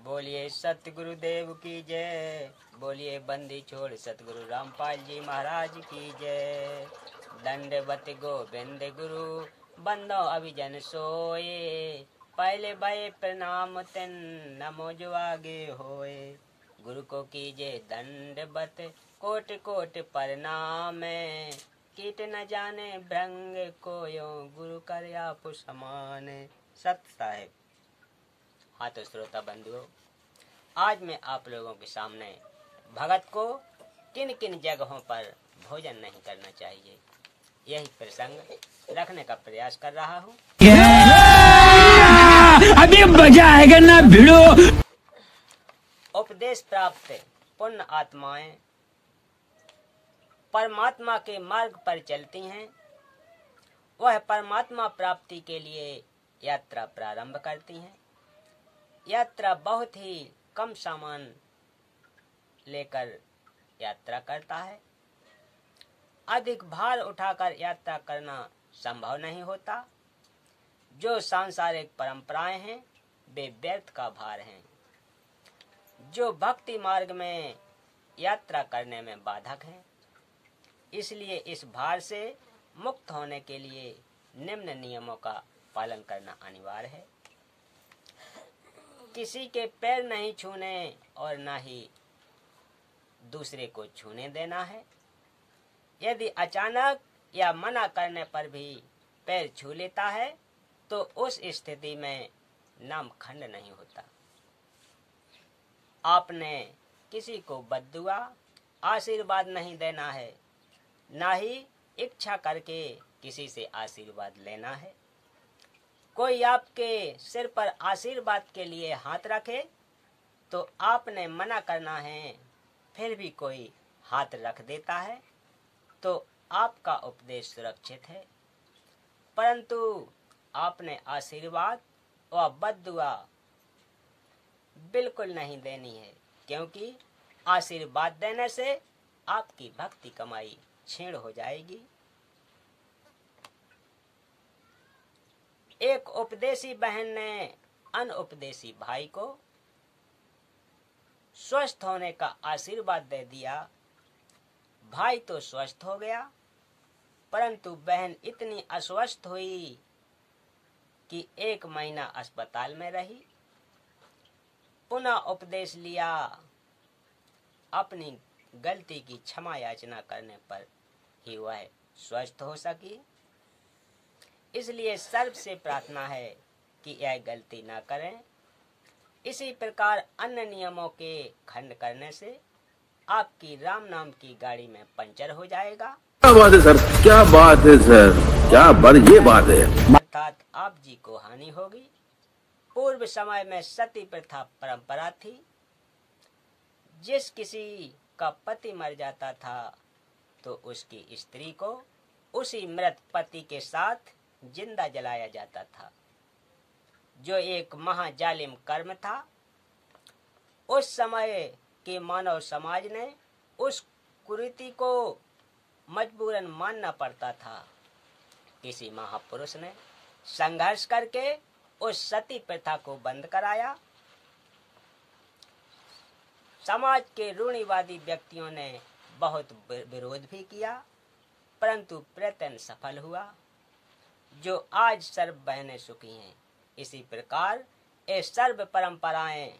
बोलिए सतगुरुदेव की जय। बोलिए बंदी छोड़ सतगुरु रामपाल जी महाराज की जय। दंडवत गोविंद गुरु बंदो अभिजन सोए। पहले भय प्रणाम तिन नमो जो आगे होए। गुरु को कीजे दंडवत कोट कोट प्रणाम। कीट न जाने भ्रंग कोयो गुरु कर आप समान। सत साहेब। हाँ तो श्रोता बंधुओं, आज मैं आप लोगों के सामने भगत को किन किन जगहों पर भोजन नहीं करना चाहिए यही प्रसंग रखने का प्रयास कर रहा हूँ। अभी मजा आएगा ना भिड़ो। उपदेश प्राप्त पुण्य आत्माएं परमात्मा के मार्ग पर चलती हैं। वह परमात्मा प्राप्ति के लिए यात्रा प्रारंभ करती हैं। यात्रा बहुत ही कम सामान लेकर यात्रा करता है। अधिक भार उठाकर यात्रा करना संभव नहीं होता। जो सांसारिक परंपराएं हैं वे व्यर्थ का भार हैं। जो भक्ति मार्ग में यात्रा करने में बाधक हैं। इसलिए इस भार से मुक्त होने के लिए निम्न नियमों का पालन करना अनिवार्य है। किसी के पैर नहीं छूने और ना ही दूसरे को छूने देना है। यदि अचानक या मना करने पर भी पैर छू लेता है तो उस स्थिति में नामखंड नहीं होता। आपने किसी को बद्दुआ आशीर्वाद नहीं देना है, ना ही इच्छा करके किसी से आशीर्वाद लेना है। कोई आपके सिर पर आशीर्वाद के लिए हाथ रखे तो आपने मना करना है, फिर भी कोई हाथ रख देता है तो आपका उपदेश सुरक्षित है। परंतु आपने आशीर्वाद व बद्दुआ बिल्कुल नहीं देनी है, क्योंकि आशीर्वाद देने से आपकी भक्ति कमाई छीण हो जाएगी। एक उपदेशी बहन ने अनुपदेशी भाई को स्वस्थ होने का आशीर्वाद दे दिया। भाई तो स्वस्थ हो गया, परंतु बहन इतनी अस्वस्थ हुई कि 1 महीना अस्पताल में रही। पुनः उपदेश लिया। अपनी गलती की क्षमा याचना करने पर ही वह स्वस्थ हो सकी। इसलिए सर्व से प्रार्थना है कि यह गलती ना करें। इसी प्रकार अन्य नियमों के खंड करने से आपकी राम नाम की गाड़ी में पंचर हो जाएगा। क्या बात है सर, क्या बात है सर, क्या बात ये बात है। अर्थात आप जी को हानि होगी। पूर्व समय में सती प्रथा परंपरा थी। जिस किसी का पति मर जाता था तो उसकी स्त्री को उसी मृत पति के साथ जिंदा जलाया जाता था, जो एक महाजालिम कर्म था। उस समय के मानव समाज ने उस कुरीति को मजबूरन मानना पड़ता था। किसी महापुरुष ने संघर्ष करके उस सती प्रथा को बंद कराया। समाज के रूढ़िवादी व्यक्तियों ने बहुत विरोध भी किया, परंतु प्रयत्न सफल हुआ, जो आज सर्व बहनें सुखी हैं। इसी प्रकार ये सर्व परंपराएं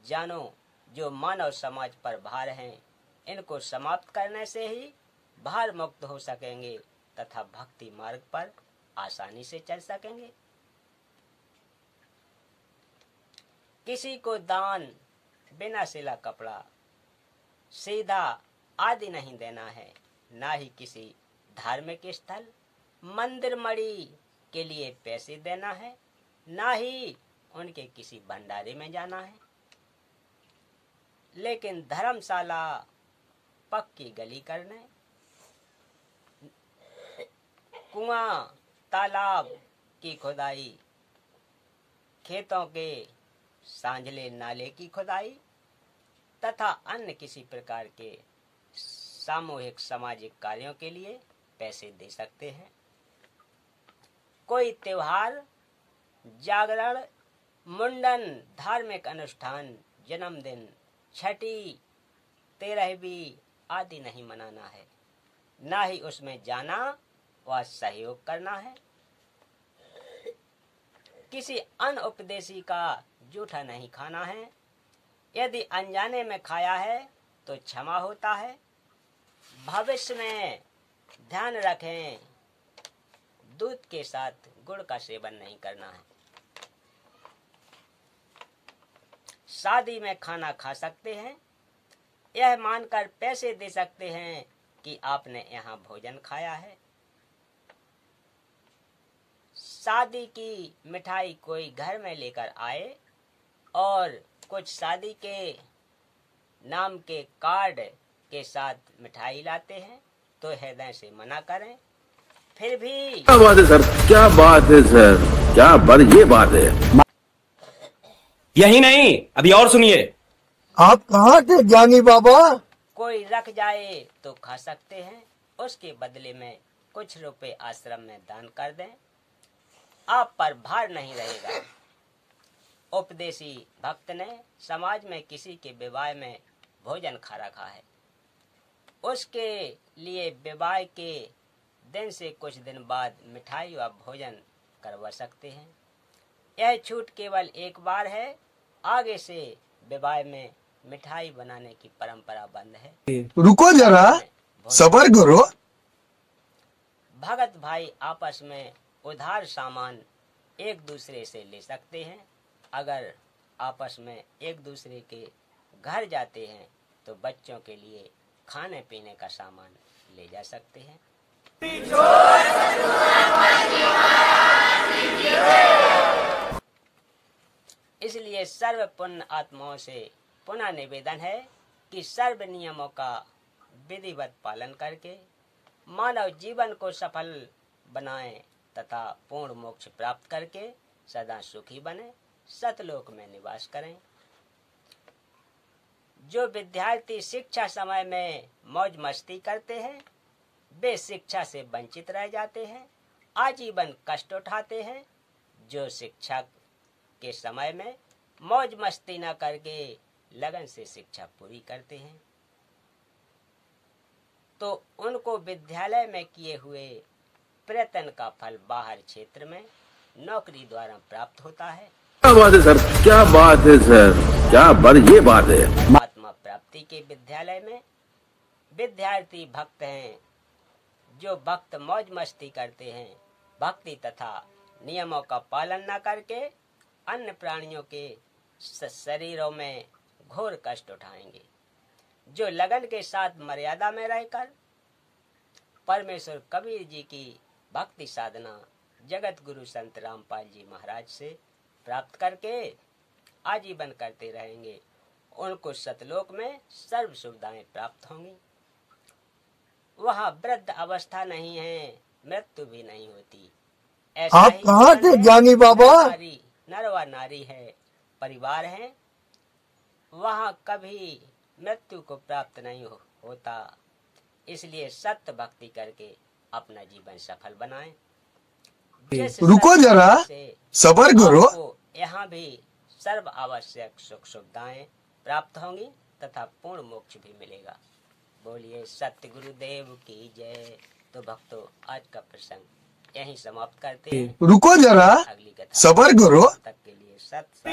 जानो जो मानव समाज पर भार हैं, इनको समाप्त करने से ही भार मुक्त हो सकेंगे तथा भक्ति मार्ग पर आसानी से चल सकेंगे। किसी को दान बिना सिला कपड़ा सीधा आदि नहीं देना है, ना ही किसी धार्मिक स्थल मंदिर मणि के लिए पैसे देना है, ना ही उनके किसी भंडारे में जाना है। लेकिन धर्मशाला पक्की गली करने, कुआं तालाब की खुदाई, खेतों के सांझले नाले की खुदाई तथा अन्य किसी प्रकार के सामूहिक सामाजिक कार्यों के लिए पैसे दे सकते हैं। कोई त्योहार, जागरण, मुंडन, धार्मिक अनुष्ठान, जन्मदिन, छठी, 13वीं आदि नहीं मनाना है, ना ही उसमें जाना व सहयोग करना है। किसी अनुपदेशी का जूठा नहीं खाना है। यदि अनजाने में खाया है तो क्षमा होता है। भविष्य में ध्यान रखें, दूध के साथ गुड़ का सेवन नहीं करना है। शादी में खाना खा सकते हैं, यह मानकर पैसे दे सकते हैं कि आपने यहाँ भोजन खाया है। शादी की मिठाई कोई घर में लेकर आए और कुछ शादी के नाम के कार्ड के साथ मिठाई लाते हैं तो हृदय से मना करें। फिर भी क्या बात है सर, क्या बात है सर, क्या ये बात है। यही नहीं, अभी और सुनिए। आप कहाँ थे ज्ञानी बाबा? कोई रख जाए तो खा सकते हैं, उसके बदले में कुछ रुपए आश्रम में दान कर दें, आप पर भार नहीं रहेगा। उपदेशी भक्त ने समाज में किसी के विवाह में भोजन खा रखा है, उसके लिए विवाह के दिन से कुछ दिन बाद मिठाई व भोजन करवा सकते हैं। यह छूट केवल एक बार है, आगे से विवाह में मिठाई बनाने की परंपरा बंद है। रुको जरा, सब्र करो। भगत भाई आपस में उधार सामान एक दूसरे से ले सकते हैं। अगर आपस में एक दूसरे के घर जाते हैं तो बच्चों के लिए खाने पीने का सामान ले जा सकते हैं। इसलिए सर्व पुण्य आत्माओं से पुनः निवेदन है कि सर्व नियमों का विधिवत पालन करके मानव जीवन को सफल बनाएं तथा पूर्ण मोक्ष प्राप्त करके सदा सुखी बने, सतलोक में निवास करें। जो विद्यार्थी शिक्षा समय में मौज मस्ती करते हैं वे शिक्षा से वंचित रह जाते हैं, आजीवन कष्ट उठाते हैं। जो शिक्षा के समय में मौज मस्ती न करके लगन से शिक्षा पूरी करते हैं तो उनको विद्यालय में किए हुए प्रयत्न का फल बाहर क्षेत्र में नौकरी द्वारा प्राप्त होता है। क्या बात है सर, क्या बात है सर, क्या ये बात है। आत्मा प्राप्ति के विद्यालय में विद्यार्थी भक्त हैं। जो भक्त मौज मस्ती करते हैं, भक्ति तथा नियमों का पालन न करके अन्य प्राणियों के शरीरों में घोर कष्ट उठाएंगे। जो लगन के साथ मर्यादा में रहकर परमेश्वर कबीर जी की भक्ति साधना जगत गुरु संत रामपाल जी महाराज से प्राप्त करके आजीवन करते रहेंगे, उनको सतलोक में सर्व सुविधाएं प्राप्त होंगी। वहाँ वृद्ध अवस्था नहीं है, मृत्यु भी नहीं होती। ऐसा आप कहाँ थे ज्ञानी बाबा? नर व नारी है, परिवार है, वहाँ कभी मृत्यु को प्राप्त नहीं होता। इसलिए सत्य भक्ति करके अपना जीवन सफल बनाएं। रुको जरा, सब्र करो। यहाँ भी सर्व आवश्यक सुख सुविधाएं प्राप्त होंगी तथा पूर्ण मोक्ष भी मिलेगा। बोलिए सत्य गुरुदेव की जय। तो भक्तों, आज का प्रसंग यहीं समाप्त करते हैं। रुको जरा, अगली कथा सब्र करो। तक के लिए सत्य